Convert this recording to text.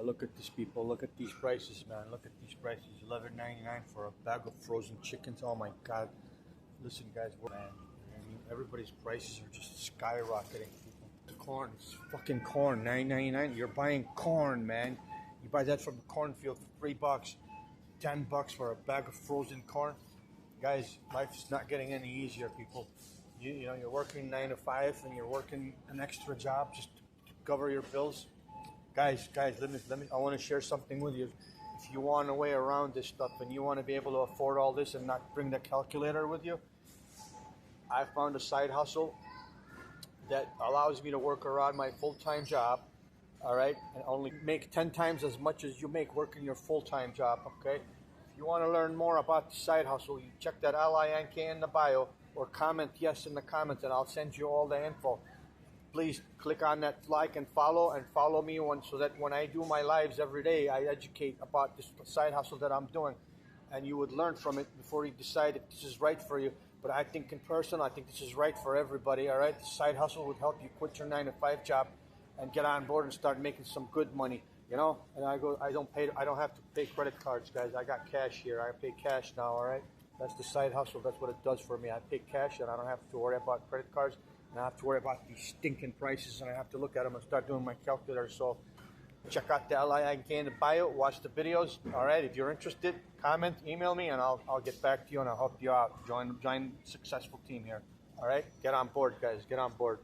Look at these people. Look at these prices, man. Look at these prices. $11.99 for a bag of frozen chickens. Oh my God! Listen, guys, man. I mean, everybody's prices are just skyrocketing. People, the corn, it's fucking corn. $9.99. You're buying corn, man. You buy that from the cornfield for $3, $10 for a bag of frozen corn. Guys, life is not getting any easier, people. You know, you're working 9 to 5 and you're working an extra job just to cover your bills. Guys, let me. I want to share something with you. If you want a way around this stuff and you want to be able to afford all this and not bring the calculator with you, I found a side hustle that allows me to work around my full-time job, all right, and only make 10 times as much as you make working your full-time job, okay? If you want to learn more about the side hustle, you check that LINK in the bio or comment yes in the comments and I'll send you all the info. Please click on that like and follow me so that when I do my lives every day, I educate about this side hustle that I'm doing. And you would learn from it before you decide if this is right for you. But I think in person, I think this is right for everybody, all right? The side hustle would help you quit your 9 to 5 job and get on board and start making some good money, you know? And I don't have to pay credit cards, guys. I got cash here. I pay cash now, all right? That's the side hustle. That's what it does for me. I pay cash and I don't have to worry about credit cards. And I have to worry about these stinking prices, and I have to look at them and start doing my calculator. So check out the LINK in the bio, watch the videos. All right, if you're interested, comment, email me, and I'll get back to you and I'll help you out. Join the successful team here. All right, get on board, guys. Get on board.